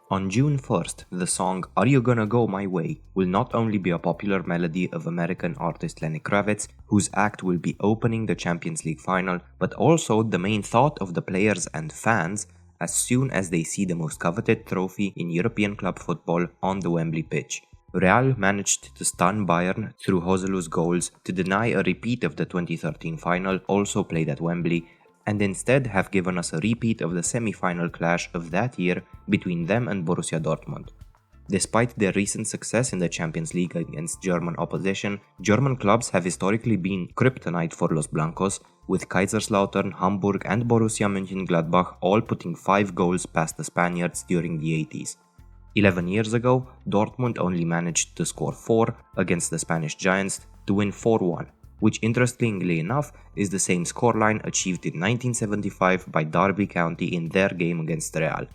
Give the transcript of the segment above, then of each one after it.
On June 1st, the song Are You Gonna Go My Way will not only be a popular melody of American artist Lenny Kravitz, whose act will be opening the Champions League final, but also the main thought of the players and fans as soon as they see the most coveted trophy in European club football on the Wembley pitch. Real managed to stun Bayern through Joselu's goals to deny a repeat of the 2013 final, also played at Wembley, and instead have given us a repeat of the semi-final clash of that year between them and Borussia Dortmund. Despite their recent success in the Champions League against German opposition, German clubs have historically been kryptonite for Los Blancos, with Kaiserslautern, Hamburg and Borussia Mönchengladbach all putting 5 goals past the Spaniards during the 80s. 11 years ago, Dortmund only managed to score 4 against the Spanish Giants to win 4-1. Which interestingly enough is the same scoreline achieved in 1975 by Derby County in their game against Real.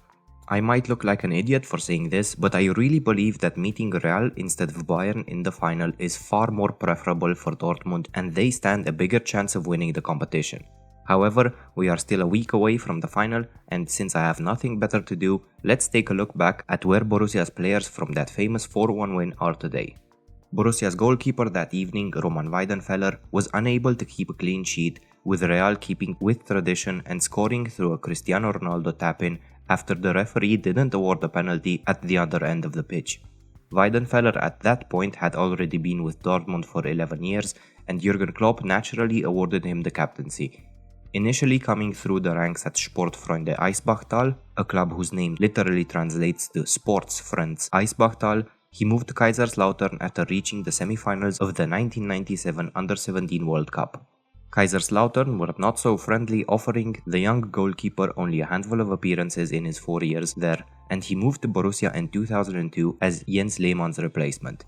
I might look like an idiot for saying this, but I really believe that meeting Real instead of Bayern in the final is far more preferable for Dortmund and they stand a bigger chance of winning the competition. However, we are still a week away from the final, and since I have nothing better to do, let's take a look back at where Borussia's players from that famous 4-1 win are today. Borussia's goalkeeper that evening, Roman Weidenfeller, was unable to keep a clean sheet, with Real keeping with tradition and scoring through a Cristiano Ronaldo tap-in after the referee didn't award a penalty at the other end of the pitch. Weidenfeller at that point had already been with Dortmund for 11 years, and Jürgen Klopp naturally awarded him the captaincy. Initially coming through the ranks at Sportfreunde Eisbachtal, a club whose name literally translates to Sports Friends Eisbachtal, he moved to Kaiserslautern after reaching the semi-finals of the 1997 Under-17 World Cup. Kaiserslautern were not so friendly, offering the young goalkeeper only a handful of appearances in his 4 years there, and he moved to Borussia in 2002 as Jens Lehmann's replacement.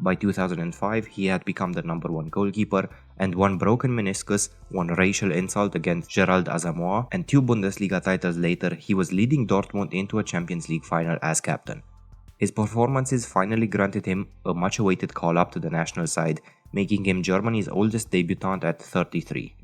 By 2005, he had become the number 1 goalkeeper, and one broken meniscus, one racial insult against Gerald Asamoah, and 2 Bundesliga titles later, he was leading Dortmund into a Champions League final as captain. His performances finally granted him a much-awaited call-up to the national side, making him Germany's oldest debutant at 33.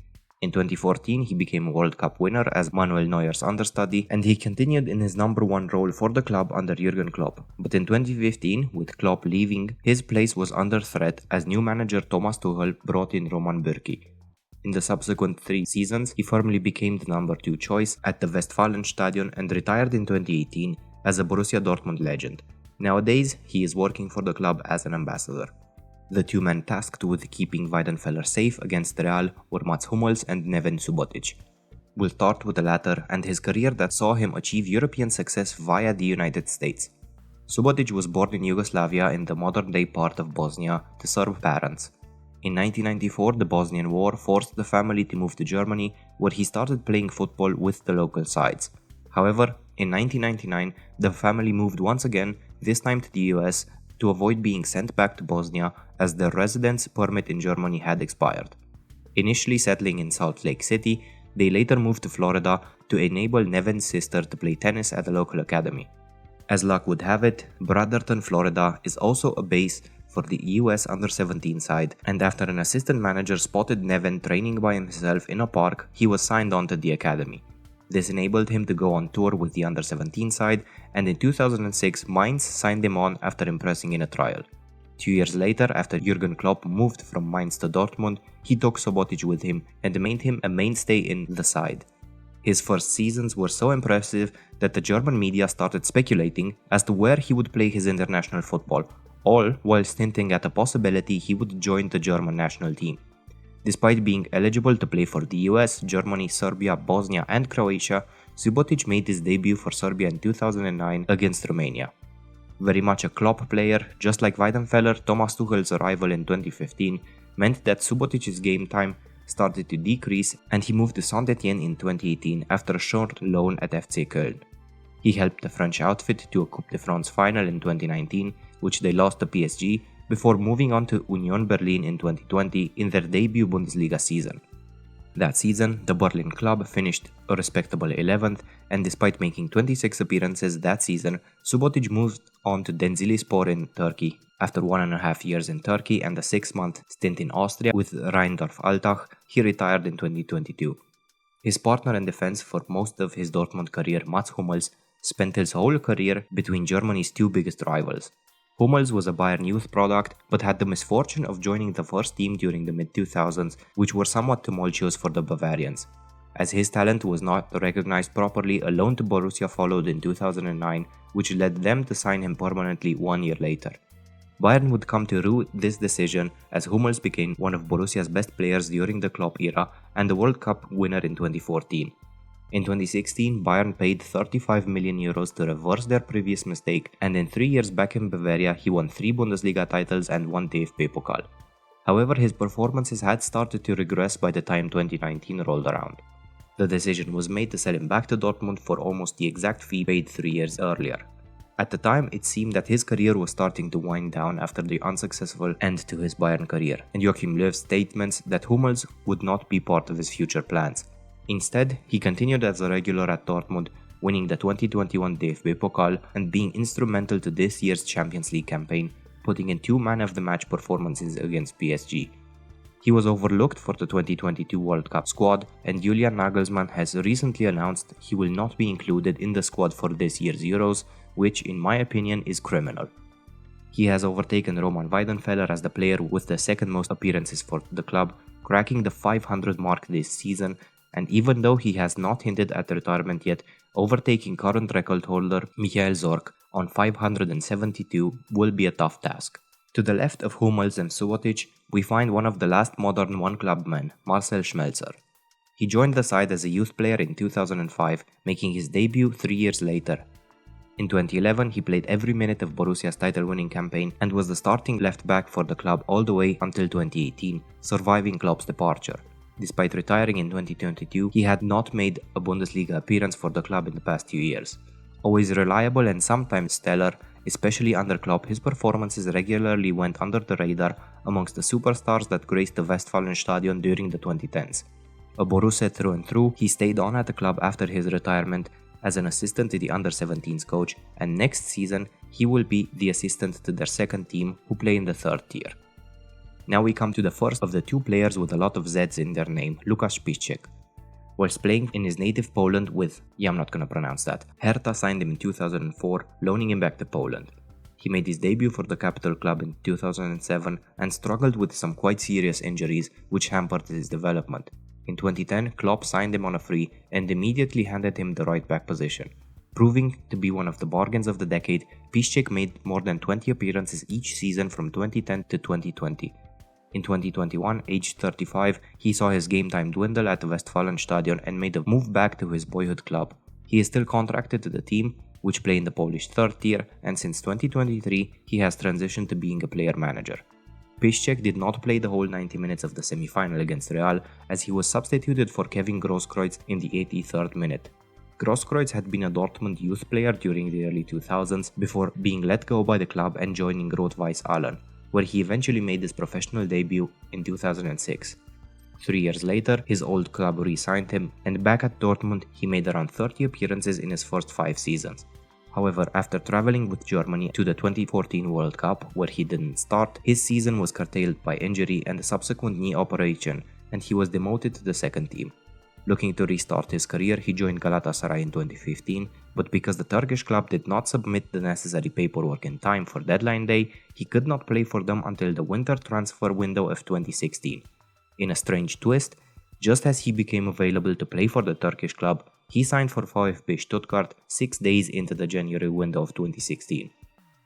In 2014, he became a World Cup winner as Manuel Neuer's understudy, and he continued in his number 1 role for the club under Jürgen Klopp. But in 2015, with Klopp leaving, his place was under threat as new manager Thomas Tuchel brought in Roman Bürki. In the subsequent 3 seasons, he firmly became the number 2 choice at the Westfalenstadion and retired in 2018 as a Borussia Dortmund legend. Nowadays, he is working for the club as an ambassador. The 2 men tasked with keeping Weidenfeller safe against Real were Mats Hummels and Neven Subotić. We'll start with the latter and his career that saw him achieve European success via the United States. Subotić was born in Yugoslavia in the modern-day part of Bosnia to Serb parents. In 1994, the Bosnian War forced the family to move to Germany, where he started playing football with the local sides. However, in 1999, the family moved once again, this time to the US, to avoid being sent back to Bosnia as their residence permit in Germany had expired. Initially settling in Salt Lake City, they later moved to Florida to enable Neven's sister to play tennis at a local academy. As luck would have it, Brotherton, Florida is also a base for the US Under-17 side, and after an assistant manager spotted Neven training by himself in a park, he was signed on to the academy. This enabled him to go on tour with the Under-17 side, and in 2006 Mainz signed him on after impressing in a trial. 2 years later, after Jürgen Klopp moved from Mainz to Dortmund, he took Subotić with him and made him a mainstay in the side. His first seasons were so impressive that the German media started speculating as to where he would play his international football, all while hinting at a possibility he would join the German national team. Despite being eligible to play for the US, Germany, Serbia, Bosnia and Croatia, Subotić made his debut for Serbia in 2009 against Romania. Very much a Klopp player, just like Weidenfeller, Thomas Tuchel's arrival in 2015 meant that Subotić's game time started to decrease and he moved to Saint-Étienne in 2018 after a short loan at FC Köln. He helped the French outfit to a Coupe de France final in 2019, which they lost to PSG, before moving on to Union Berlin in 2020 in their debut Bundesliga season. That season, the Berlin club finished a respectable 11th, and despite making 26 appearances that season, Subotić moved on to Denizlispor in Turkey. After 1.5 years in Turkey and a 6-month stint in Austria with Rheindorf Altach, he retired in 2022. His partner in defense for most of his Dortmund career, Mats Hummels, spent his whole career between Germany's two biggest rivals. Hummels was a Bayern youth product, but had the misfortune of joining the first team during the mid-2000s, which were somewhat tumultuous for the Bavarians. As his talent was not recognized properly, a loan to Borussia followed in 2009, which led them to sign him permanently 1 year later. Bayern would come to rue this decision as Hummels became one of Borussia's best players during the Klopp era and the World Cup winner in 2014. In 2016, Bayern paid 35 million euros to reverse their previous mistake, and in 3 years back in Bavaria, he won 3 Bundesliga titles and 1 DFB Pokal. However, his performances had started to regress by the time 2019 rolled around. The decision was made to sell him back to Dortmund for almost the exact fee paid 3 years earlier. At the time, it seemed that his career was starting to wind down after the unsuccessful end to his Bayern career, and Joachim Löw's statements that Hummels would not be part of his future plans. Instead, he continued as a regular at Dortmund, winning the 2021 DFB Pokal and being instrumental to this year's Champions League campaign, putting in 2 man-of-the-match performances against PSG. He was overlooked for the 2022 World Cup squad, and Julian Nagelsmann has recently announced he will not be included in the squad for this year's Euros, which in my opinion is criminal. He has overtaken Roman Weidenfeller as the player with the second most appearances for the club, cracking the 500 mark this season, and even though he has not hinted at retirement yet, overtaking current record holder Michael Zorc on 572 will be a tough task. To the left of Hummels and Subotić, we find one of the last modern one-club men, Marcel Schmelzer. He joined the side as a youth player in 2005, making his debut 3 years later. In 2011, he played every minute of Borussia's title-winning campaign and was the starting left-back for the club all the way until 2018, surviving Klopp's departure. Despite retiring in 2022, he had not made a Bundesliga appearance for the club in the past few years. Always reliable and sometimes stellar, especially under Klopp, his performances regularly went under the radar amongst the superstars that graced the Westfalenstadion during the 2010s. A Borussia through and through, he stayed on at the club after his retirement as an assistant to the under-17s coach, and next season he will be the assistant to their second team who play in the third tier. Now we come to the first of the 2 players with a lot of Z's in their name, Łukasz Piszczek. Whilst playing in his native Poland with, I'm not gonna pronounce that, Hertha signed him in 2004, loaning him back to Poland. He made his debut for the capital club in 2007 and struggled with some quite serious injuries which hampered his development. In 2010, Klopp signed him on a free and immediately handed him the right back position. Proving to be one of the bargains of the decade, Piszczek made more than 20 appearances each season from 2010 to 2020. In 2021, aged 35, he saw his game time dwindle at the Westfalenstadion and made a move back to his boyhood club. He is still contracted to the team, which play in the Polish third tier, and since 2023, he has transitioned to being a player manager. Piszczek did not play the whole 90 minutes of the semi-final against Real, as he was substituted for Kevin Grosskreutz in the 83rd minute. Grosskreutz had been a Dortmund youth player during the early 2000s before being let go by the club and joining Rot-Weiss Aalen, where he eventually made his professional debut in 2006. 3 years later, his old club re-signed him, and back at Dortmund, he made around 30 appearances in his first 5 seasons. However, after traveling with Germany to the 2014 World Cup, where he didn't start, his season was curtailed by injury and a subsequent knee operation, and he was demoted to the second team. Looking to restart his career, he joined Galatasaray in 2015, but because the Turkish club did not submit the necessary paperwork in time for deadline day, he could not play for them until the winter transfer window of 2016. In a strange twist, just as he became available to play for the Turkish club, he signed for VfB Stuttgart 6 days into the January window of 2016.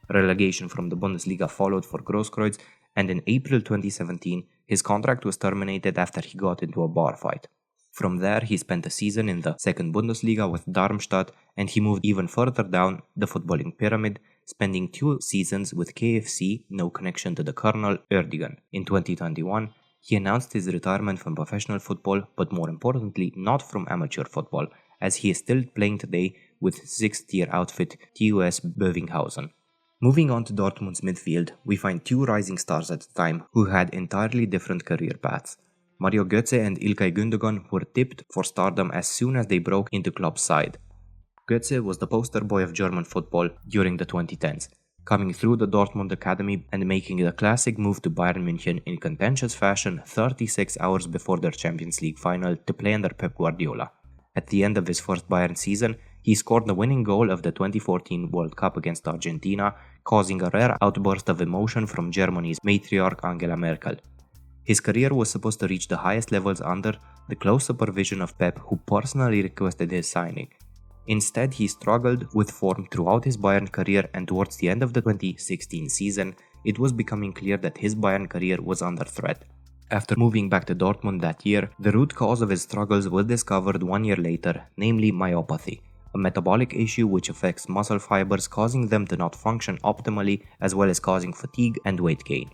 Relegation from the Bundesliga followed for Grosskreutz, and in April 2017, his contract was terminated after he got into a bar fight. From there, he spent a season in the second Bundesliga with Darmstadt, and he moved even further down the footballing pyramid, spending 2 seasons with KFC, no connection to the Colonel, Uerdingen. In 2021, he announced his retirement from professional football, but more importantly, not from amateur football, as he is still playing today with 6th-tier outfit TuS Bövinghausen. Moving on to Dortmund's midfield, we find 2 rising stars at the time who had entirely different career paths. Mario Götze and Ilkay Gündogan were tipped for stardom as soon as they broke into Klopp's side. Götze was the poster boy of German football during the 2010s, coming through the Dortmund academy and making the classic move to Bayern München in contentious fashion 36 hours before their Champions League final to play under Pep Guardiola. At the end of his first Bayern season, He scored the winning goal of the 2014 World Cup against Argentina, causing a rare outburst of emotion from Germany's matriarch Angela Merkel. His career was supposed to reach the highest levels under the close supervision of Pep, who personally requested his signing. Instead, he struggled with form throughout his Bayern career, and towards the end of the 2016 season, it was becoming clear that his Bayern career was under threat. After moving back to Dortmund that year, the root cause of his struggles was discovered 1 year later, namely myopathy, a metabolic issue which affects muscle fibers, causing them to not function optimally, as well as causing fatigue and weight gain.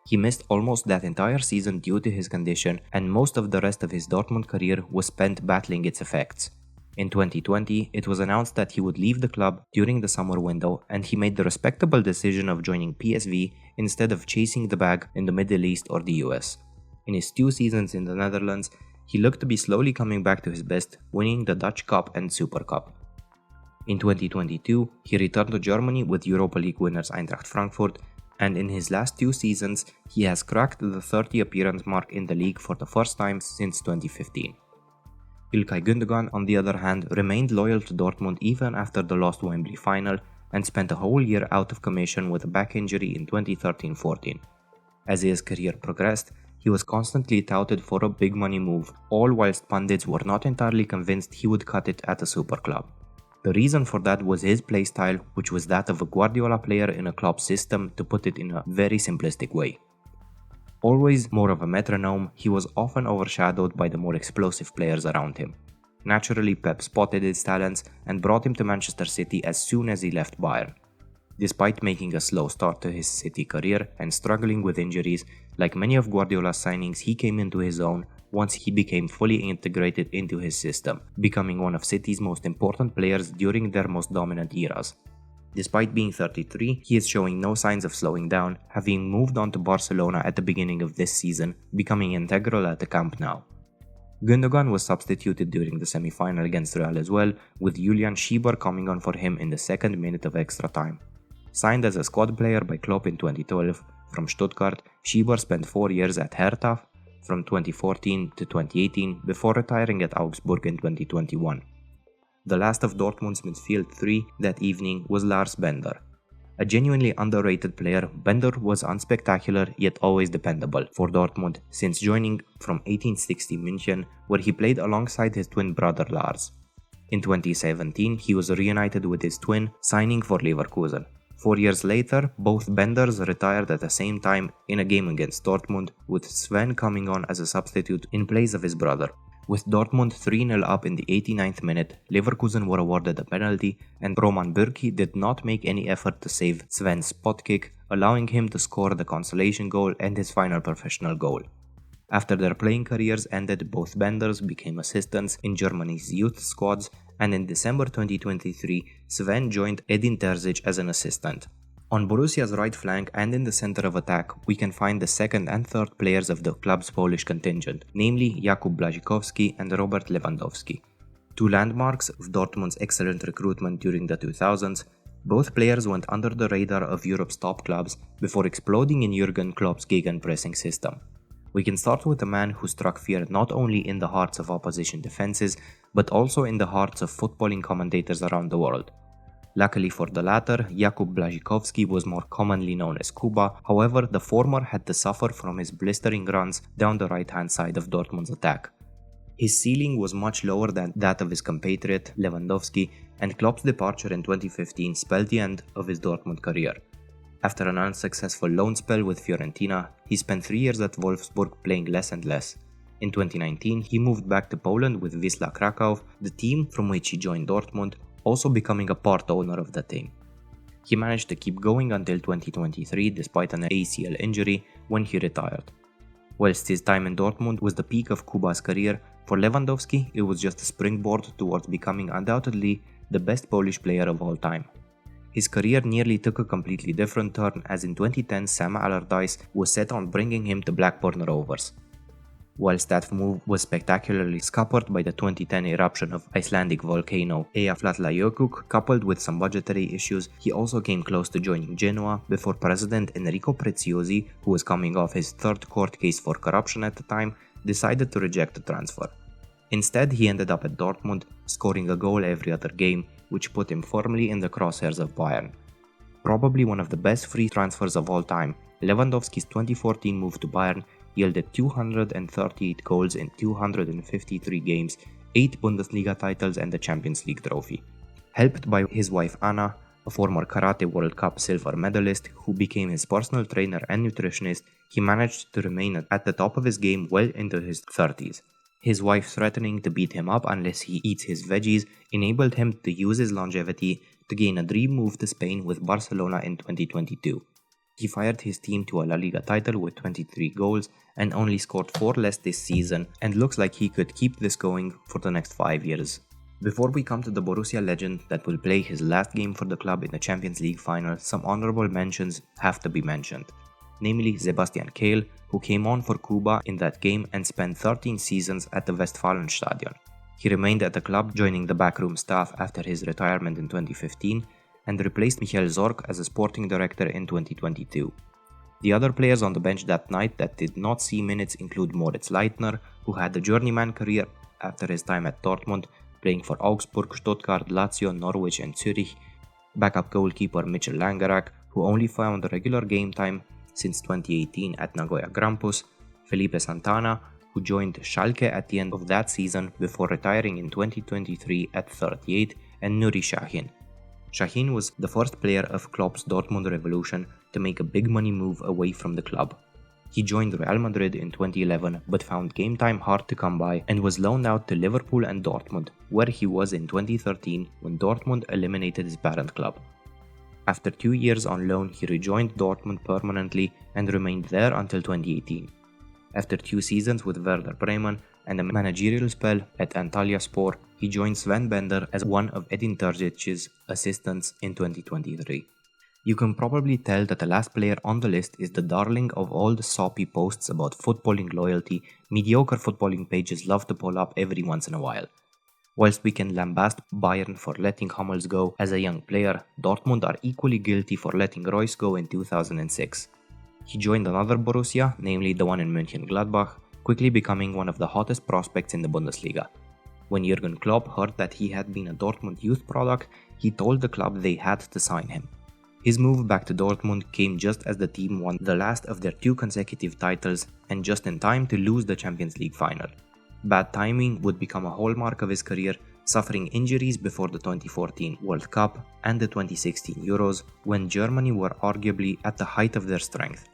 He missed almost that entire season due to his condition, and most of the rest of his Dortmund career was spent battling its effects. In 2020, it was announced that he would leave the club during the summer window, and he made the respectable decision of joining PSV instead of chasing the bag in the Middle East or the US. In his 2 seasons in the Netherlands, he looked to be slowly coming back to his best, winning the Dutch Cup and Super Cup. In 2022, he returned to Germany with Europa League winners Eintracht Frankfurt, and in his last 2 seasons, he has cracked the 30 appearance mark in the league for the first time since 2015. Ilkay Gündogan, on the other hand, remained loyal to Dortmund even after the lost Wembley final and spent a whole year out of commission with a back injury in 2013-14. As his career progressed, he was constantly touted for a big money move, all whilst pundits were not entirely convinced he would cut it at a super club. The reason for that was his playstyle, which was that of a Guardiola player in a Klopp system, to put it in a very simplistic way. Always more of a metronome, he was often overshadowed by the more explosive players around him. Naturally, Pep spotted his talents and brought him to Manchester City as soon as he left Bayern. Despite making a slow start to his City career and struggling with injuries, like many of Guardiola's signings, he came into his own once he became fully integrated into his system, becoming one of City's most important players during their most dominant eras. Despite being 33, he is showing no signs of slowing down, having moved on to Barcelona at the beginning of this season, becoming integral at the Camp Nou. Gündogan was substituted during the semi-final against Real as well, with Julian Schieber coming on for him in the second minute of extra time. Signed as a squad player by Klopp in 2012 from Stuttgart, Schieber spent 4 years at Hertha from 2014 to 2018 before retiring at Augsburg in 2021. The last of Dortmund's midfield 3 that evening was Lars Bender. A genuinely underrated player, Bender was unspectacular yet always dependable for Dortmund since joining from 1860 München, where he played alongside his twin brother Lars. In 2017, he was reunited with his twin, signing for Leverkusen. 4 years later, both Benders retired at the same time in a game against Dortmund, with Sven coming on as a substitute in place of his brother. With Dortmund 3-0 up in the 89th minute, Leverkusen were awarded a penalty, and Roman Bürki did not make any effort to save Sven's spot kick, allowing him to score the consolation goal and his final professional goal. After their playing careers ended, both Benders became assistants in Germany's youth squads, and in December 2023, Sven joined Edin Terzic as an assistant. On Borussia's right flank and in the center of attack, we can find the second and third players of the club's Polish contingent, namely Jakub Błaszczykowski and Robert Lewandowski. 2 landmarks of Dortmund's excellent recruitment during the 2000s, both players went under the radar of Europe's top clubs before exploding in Jürgen Klopp's gegenpressing system. We can start with a man who struck fear not only in the hearts of opposition defenses, but also in the hearts of footballing commentators around the world. Luckily for the latter, Jakub Błaszczykowski was more commonly known as Kuba, however the former had to suffer from his blistering runs down the right-hand side of Dortmund's attack. His ceiling was much lower than that of his compatriot Lewandowski, and Klopp's departure in 2015 spelled the end of his Dortmund career. After an unsuccessful loan spell with Fiorentina, he spent 3 years at Wolfsburg playing less and less. In 2019, he moved back to Poland with Wisła Krakow, the team from which he joined Dortmund, also becoming a part owner of the team. He managed to keep going until 2023 despite an ACL injury when he retired. Whilst his time in Dortmund was the peak of Kuba's career, for Lewandowski it was just a springboard towards becoming undoubtedly the best Polish player of all time. His career nearly took a completely different turn as in 2010 Sam Allardyce was set on bringing him to Blackburn Rovers. Whilst that move was spectacularly scuppered by the 2010 eruption of Icelandic volcano Eyjafjallajökull, coupled with some budgetary issues, he also came close to joining Genoa before President Enrico Preziosi, who was coming off his 3rd court case for corruption at the time, decided to reject the transfer. Instead, he ended up at Dortmund, scoring a goal every other game, which put him firmly in the crosshairs of Bayern. Probably one of the best free transfers of all time, Lewandowski's 2014 move to Bayern yielded 238 goals in 253 games, 8 Bundesliga titles and the Champions League trophy. Helped by his wife Anna, a former Karate World Cup silver medalist who became his personal trainer and nutritionist, he managed to remain at the top of his game well into his 30s. His wife threatening to beat him up unless he eats his veggies enabled him to use his longevity to gain a dream move to Spain with Barcelona in 2022. He fired his team to a La Liga title with 23 goals and only scored 4 less this season, and looks like he could keep this going for the next 5 years. Before we come to the Borussia legend that will play his last game for the club in the Champions League final, some honorable mentions have to be mentioned. Namely Sebastian Kehl, who came on for Kuba in that game and spent 13 seasons at the Westfalenstadion. He remained at the club, joining the backroom staff after his retirement in 2015, and replaced Michael Zorc as a sporting director in 2022. The other players on the bench that night that did not see minutes include Moritz Leitner, who had a journeyman career after his time at Dortmund, playing for Augsburg, Stuttgart, Lazio, Norwich and Zurich, backup goalkeeper Mitchell Langerak, who only found regular game time since 2018 at Nagoya Grampus, Felipe Santana, who joined Schalke at the end of that season before retiring in 2023 at 38, and Nuri Sahin. Sahin was the first player of Klopp's Dortmund revolution to make a big money move away from the club. He joined Real Madrid in 2011 but found game time hard to come by and was loaned out to Liverpool and Dortmund, where he was in 2013 when Dortmund eliminated his parent club. After 2 years on loan, he rejoined Dortmund permanently and remained there until 2018. After 2 seasons with Werder Bremen and a managerial spell at Antalyaspor, he joined Sven Bender as one of Edin Terzic's assistants in 2023. You can probably tell that the last player on the list is the darling of all the soppy posts about footballing loyalty mediocre footballing pages love to pull up every once in a while. Whilst we can lambast Bayern for letting Hummels go as a young player, Dortmund are equally guilty for letting Reus go in 2006. He joined another Borussia, namely the one in Mönchengladbach, quickly becoming one of the hottest prospects in the Bundesliga. When Jürgen Klopp heard that he had been a Dortmund youth product, he told the club they had to sign him. His move back to Dortmund came just as the team won the last of their 2 consecutive titles and just in time to lose the Champions League final. Bad timing would become a hallmark of his career, suffering injuries before the 2014 World Cup and the 2016 Euros, when Germany were arguably at the height of their strength.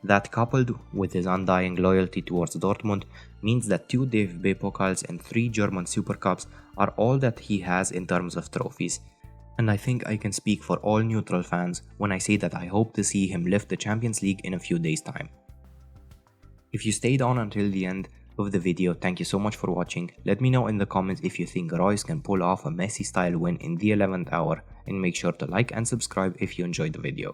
That, coupled with his undying loyalty towards Dortmund, means that 2 DFB Pokals and 3 German Super Cups are all that he has in terms of trophies. And I think I can speak for all neutral fans when I say that I hope to see him lift the Champions League in a few days' time. If you stayed on until the end of the video, thank you so much for watching. Let me know in the comments if you think Reus can pull off a Messi style win in the 11th hour, and make sure to like and subscribe if you enjoyed the video.